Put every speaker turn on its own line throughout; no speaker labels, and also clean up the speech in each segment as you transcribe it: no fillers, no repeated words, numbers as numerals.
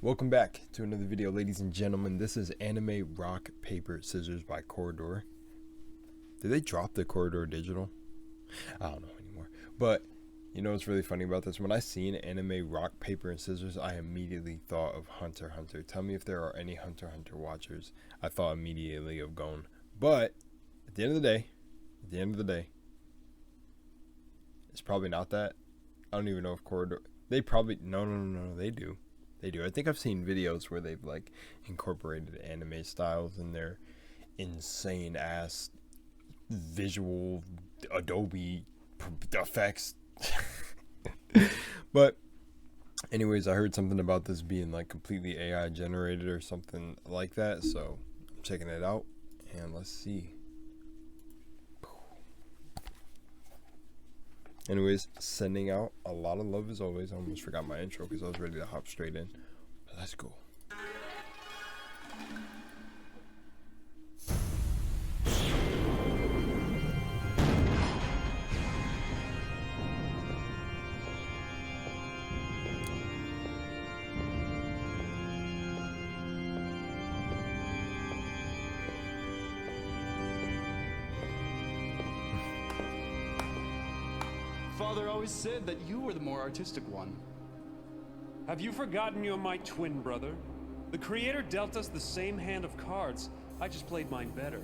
Welcome back to another video, ladies and gentlemen. This is Anime Rock Paper Scissors by Corridor. Did they drop the Corridor Digital? I don't know anymore. But you know what's really funny about this? When I seen Anime Rock Paper and Scissors, I immediately thought of Hunter x Hunter. Tell me if there are any Hunter x Hunter watchers. I thought immediately of Gon. But at the end of the day, it's probably not that. I don't even know if Corridor. They probably no. They do. I think I've seen videos where they've like incorporated anime styles in their insane ass visual Adobe effects. But anyways, I heard something about this being like completely AI generated or something like that, so I'm checking it out and let's see. Anyways, sending out a lot of love as always. I almost forgot my intro because I was ready to hop straight in. But let's go.
Father always said that you were the more artistic one.
Have you forgotten you're my twin brother? The creator dealt us the same hand of cards. I just played mine better.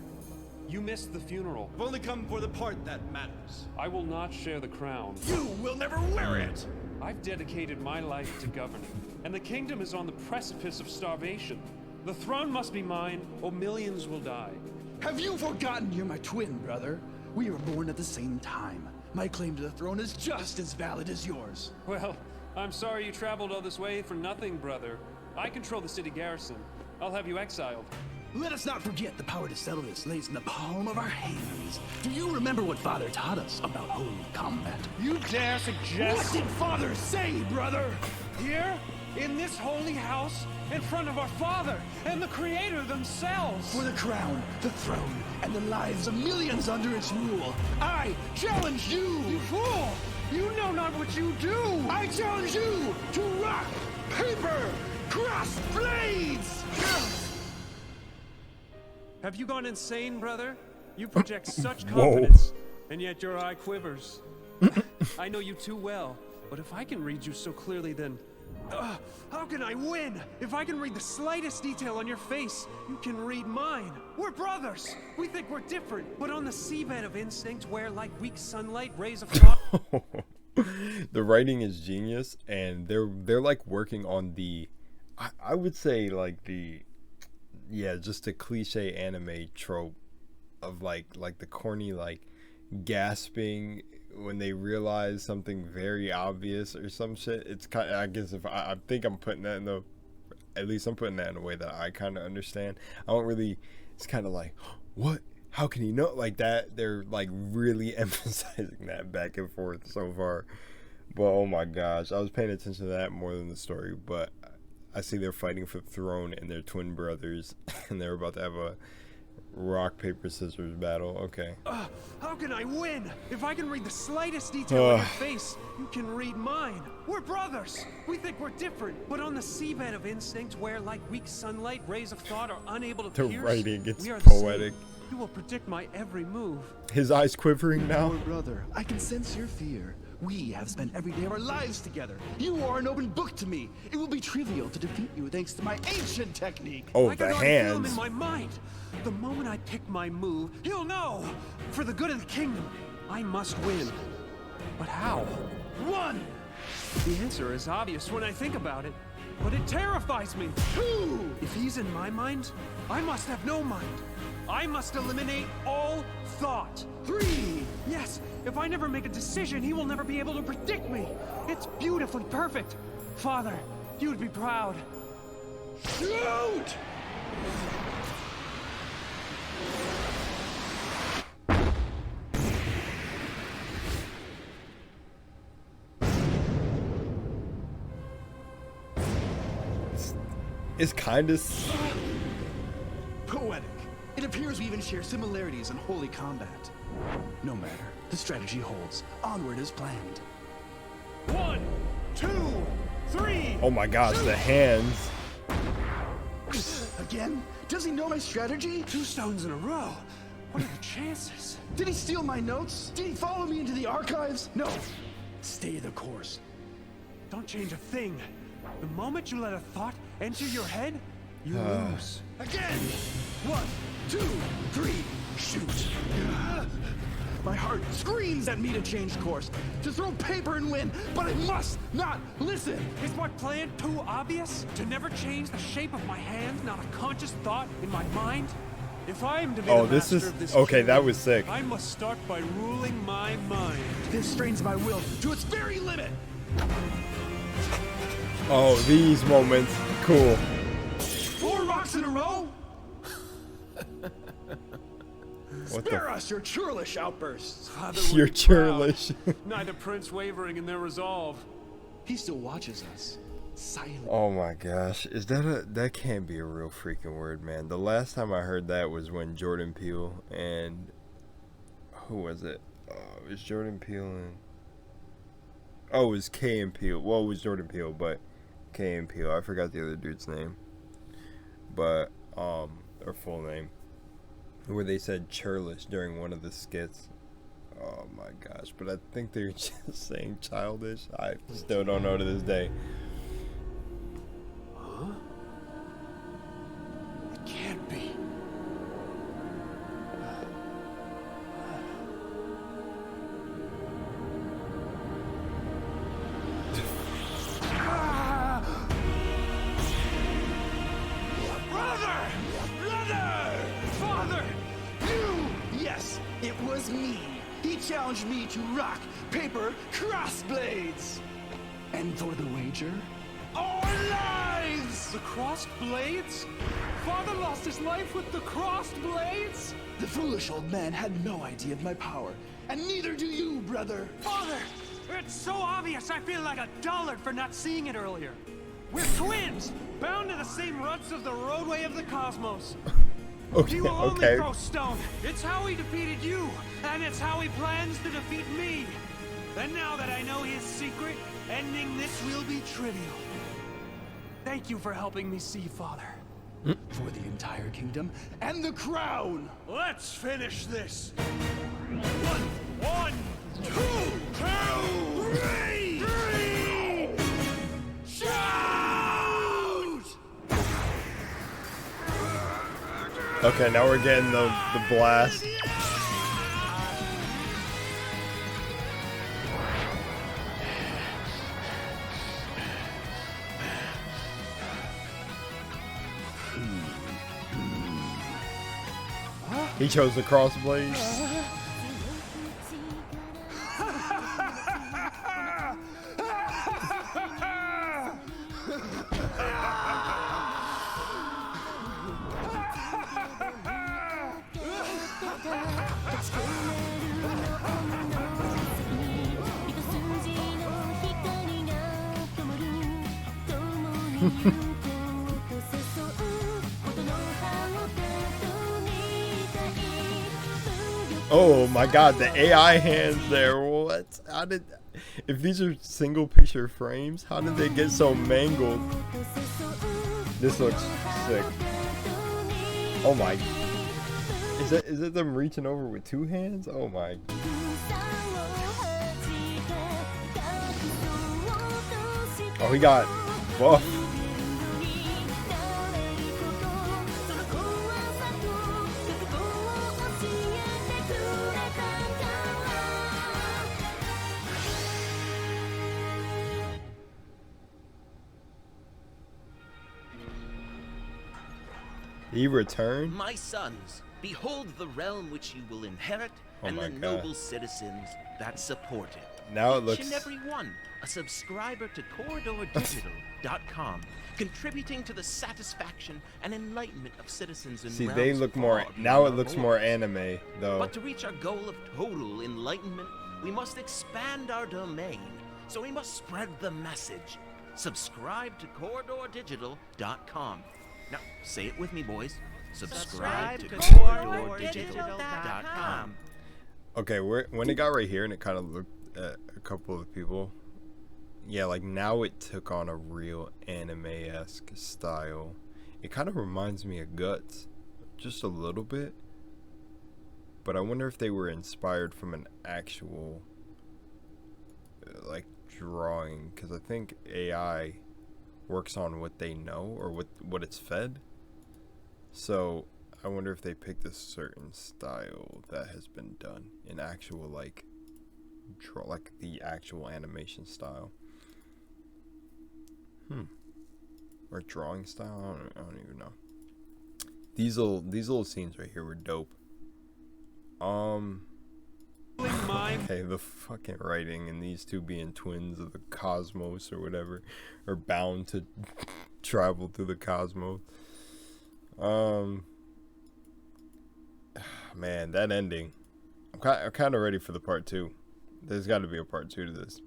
You missed the funeral.
I've only come for the part that matters.
I will not share the crown.
You will never wear it!
I've dedicated my life to governing, and the kingdom is on the precipice of starvation. The throne must be mine, or millions will die.
Have you forgotten you're my twin brother? We were born at the same time. My claim to the throne is just as valid as yours.
Well, I'm sorry you traveled all this way for nothing, brother. I control the city garrison. I'll have you exiled.
Let us not forget the power to settle this lays in the palm of our hands. Do you remember what Father taught us about holy combat?
You dare suggest—
What did Father say, brother?
Here, in this holy house, in front of our Father and the Creator themselves.
For the crown, the throne, and the lives of millions under its rule, I challenge you!
You fool! You know not what you do!
I challenge you to rock, paper, cross blades!
Have you gone insane, brother? You project such confidence, and yet your eye quivers. I know you too well, but if I can read you so clearly, then how can I win? If I can read the slightest detail on your face, you can read mine. We're brothers. We think we're different, but on the seabed of instinct, where like weak sunlight rays of thought.
The writing is genius, and they're like working on the, I would say like the, yeah, just a cliche anime trope of like the corny like gasping when they realize something very obvious or some shit. It's kind of, I guess if I think I'm putting that in the, at least I'm putting that in a way that I kind of understand. I don't really, it's kind of like, what, how can he know, like that? They're like really emphasizing that back and forth so far. But oh my gosh, I was paying attention to that more than the story. But I see they're fighting for the throne and they're twin brothers and they're about to have a rock, paper, scissors battle. Okay.
How can I win? If I can read the slightest detail on your face, you can read mine. We're brothers. We think we're different, but on the seabed of instinct, where like weak sunlight, rays of thought are unable to pierce,
the writing gets
we are
poetic.
You will predict my every move.
His eyes quivering now.
Poor brother, I can sense your fear. We have spent every day of our lives together. You are an open book to me. It will be trivial to defeat you thanks to my ancient technique.
Oh,
I
the
can already feel him
hands.
in my mind. The moment I pick my move, he'll know. For the good of the kingdom, I must win. But how?
One,
The answer is obvious when I think about it, but it terrifies me.
two,
If he's in my mind, I must have no mind. I must eliminate all thought.
three.
Yes, if I never make a decision, he will never be able to predict me. It's beautifully perfect. Father, you would be proud.
Shoot!
It's kind of
Poetic. It appears we even share similarities in holy combat. No matter. The strategy holds. Onward as planned.
1, 2, 3.
oh my gosh, the hands.
Again? Does he know my strategy?
2 stones in a row. What are the chances?
Did he steal my notes? Did he follow me into the archives? No. Stay the course.
Don't change a thing. The moment you let a thought enter your head, you lose.
Again! 1, 2, 3, shoot! My heart screams at me to change course, to throw paper and win, but I must not listen!
Is my plan too obvious? To never change the shape of my hand, not a conscious thought in my mind? If I am to be
Oh,
the
this
master
is
of this
okay. That
kingdom,
was sick.
I must start by ruling my mind.
This strains my will to its very limit!
Oh, these moments, cool.
4 rocks in a row?
What
Spare
the?
us your churlish outbursts!
Father
You're
would be proud.
churlish.
Neither prince wavering in their resolve.
He still watches us. Silent.
Oh my gosh, is that that can't be a real freaking word, man. The last time I heard that was when Jordan Peele and who was it? It was Jordan Peele and it was Key and Peele. Well, it was Jordan Peele, but Key and Peele. I forgot the other dude's name, but their full name, where they said churlish during one of the skits. Oh my gosh, but I think they're just saying childish. I still don't know to this day.
It can't be.
Brother! Brother! Father! You! Yes, it was me. He challenged me to rock, paper, crossblades. And for the wager, our lives!
The crossed blades? Father lost his life with the crossed blades?
The foolish old man had no idea of my power, and neither do you, brother.
Father! It's so obvious I feel like a dullard for not seeing it earlier. We're twins, bound to the same ruts of the roadway of the cosmos.
Okay,
He will only
okay.
throw stone. It's how he defeated you, and it's how he plans to defeat me. And now that I know his secret, ending this will be trivial. Thank you for helping me see, Father.
For the entire kingdom and the crown!
Let's finish this.
1, 2, 3! Shoot!
Okay, now we're getting the blast. He chose the crossblades. Oh my god, the AI hands there. What? How did... If these are single picture frames, how did they get so mangled? This looks sick. Oh my... Is it them reaching over with 2 hands? Oh my... Oh, he got buff. He returned?
My sons, behold the realm which you will inherit,
Oh
and
my
the
God.
noble citizens that support it.
Now it
Each
looks...
and every one, a subscriber to CorridorDigital.com, contributing to the satisfaction and enlightenment of citizens in
See,
realms
they look more...
far
Now it
beyond
looks
our
more
borders.
anime, though.
But to reach our goal of total enlightenment, we must expand our domain. So we must spread the message. Subscribe to CorridorDigital.com. Now, say it with me, boys. Subscribe to CorridorDigital.com.
Okay, when it got right here and it kind of looked at a couple of people, yeah, like now it took on a real anime-esque style. It kind of reminds me of Guts, just a little bit. But I wonder if they were inspired from an actual like drawing, because I think AI works on what they know or what it's fed. So I wonder if they picked a certain style that has been done in actual like like the actual animation style. Or drawing style. I don't even know. These little scenes right here were dope. Okay, the fucking writing and these two being twins of the cosmos or whatever, are bound to travel through the cosmos. Man, that ending. I'm kind of ready for the part 2. There's got to be a part 2 to this.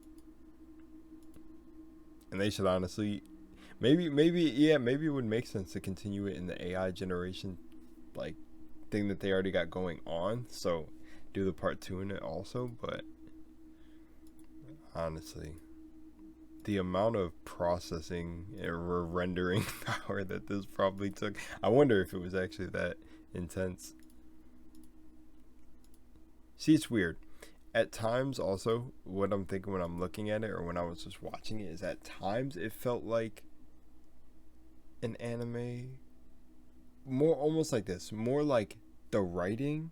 And they should honestly, maybe it would make sense to continue it in the AI generation, like, thing that they already got going on. So, do the part 2 in it also. But honestly, the amount of processing or rendering power that this probably took, I wonder if it was actually that intense. See, it's weird. At times, also, what I'm thinking when I'm looking at it or when I was just watching it is at times it felt like an anime. More almost like this. More like the writing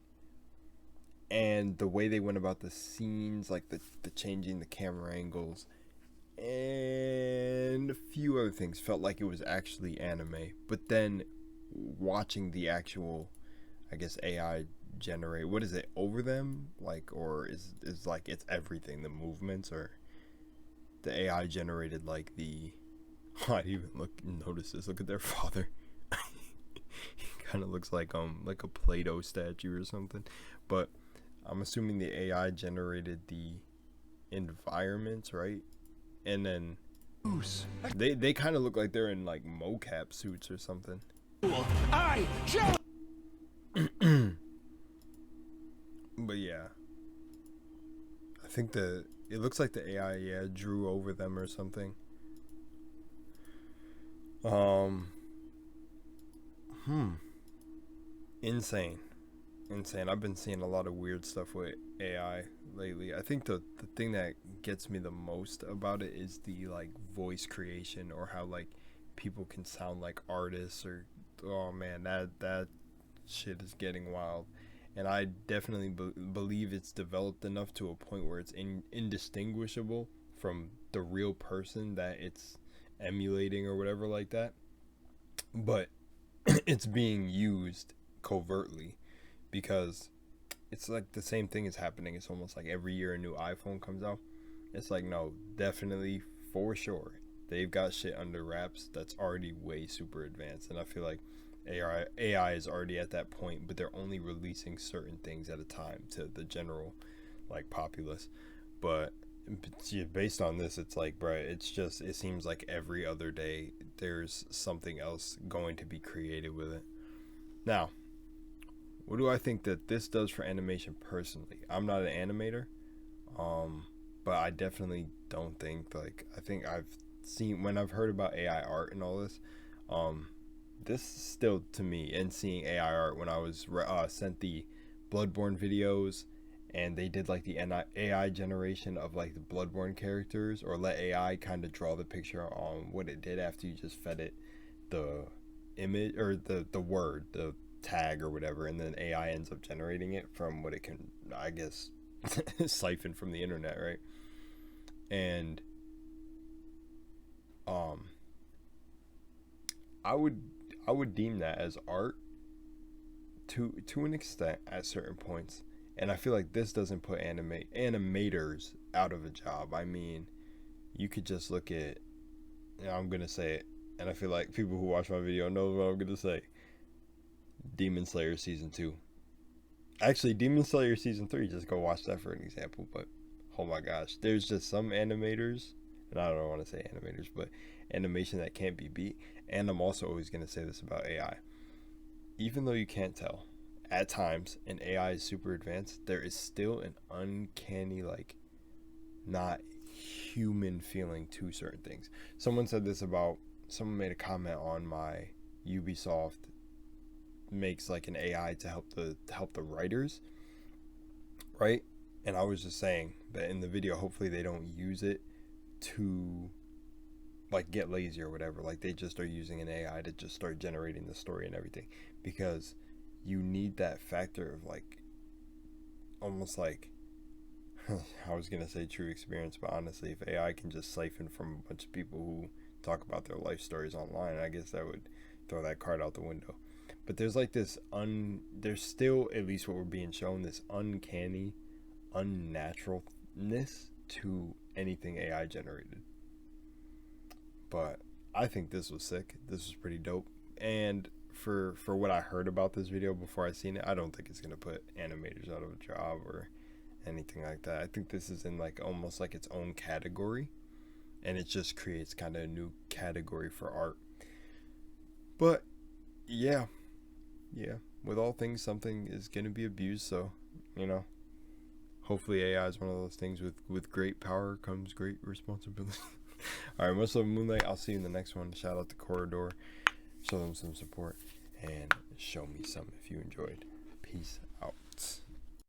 and the way they went about the scenes, like the changing the camera angles and a few other things felt like it was actually anime. But then watching the actual, I guess, AI generate, what is it, over them, like, or is like it's everything, the movements, or the AI generated like the I didn't even notice this. Look at their father. He kind of looks like a Play-Doh statue or something. But I'm assuming the AI generated the environments, right? And then they kind of look like they're in like mocap suits or something. But yeah, I think it looks like the AI drew over them or something. Insane. I've been seeing a lot of weird stuff with AI lately. I think the thing that gets me the most about it is the like voice creation, or how like people can sound like artists, or oh man, that shit is getting wild. And I definitely believe it's developed enough to a point where it's indistinguishable from the real person that it's emulating or whatever like that. But it's being used covertly, because it's like the same thing is happening. It's almost like every year a new iPhone comes out. It's like, no, definitely, for sure, they've got shit under wraps that's already way super advanced. And I feel like AI is already at that point, but they're only releasing certain things at a time to the general like populace. But yeah, based on this, it's like, bruh, it seems like every other day there's something else going to be created with it. Now, what do I think that this does for animation personally? I'm not an animator, but I definitely don't think, like, I think I've seen, when I've heard about AI art and all this, this still, to me, and seeing AI art when I was sent the Bloodborne videos, and they did like the AI generation of like the Bloodborne characters, or let AI kind of draw the picture on what it did after you just fed it the image, or the word, the tag or whatever, and then AI ends up generating it from what it can, I guess, siphon from the internet, right? And I would deem that as art to an extent at certain points. And I feel like this doesn't put animators out of a job. I mean, you could just look at, I'm gonna say it, and I feel like people who watch my video know what I'm gonna say. Demon Slayer season 2. Actually, Demon Slayer season 3. Just go watch that for an example. But oh my gosh, there's just some animators, and I don't want to say animators, but animation that can't be beat. And I'm also always gonna say this about AI. Even though you can't tell, at times, and AI is super advanced, there is still an uncanny, like, not human feeling to certain things. Someone made a comment on my Ubisoft makes like an AI to help the writers, right? And I was just saying that in the video, hopefully they don't use it to like get lazy or whatever. Like they just are using an AI to just start generating the story and everything, because you need that factor of like almost like I was gonna say true experience, but honestly, if AI can just siphon from a bunch of people who talk about their life stories online, I guess that would throw that card out the window. But there's like this there's still, at least what we're being shown, this uncanny unnaturalness to anything AI generated. But I think this was sick. This was pretty dope. And for what I heard about this video before I seen it, I don't think it's gonna put animators out of a job or anything like that. I think this is in like almost like its own category, and it just creates kind of a new category for art. But yeah, with all things, something is gonna be abused, so you know, hopefully AI is one of those things with great power comes great responsibility. All right, much love, Moonlight. I'll see you in the next one. Shout out to Corridor. Show them some support and show me some if you enjoyed. Peace out.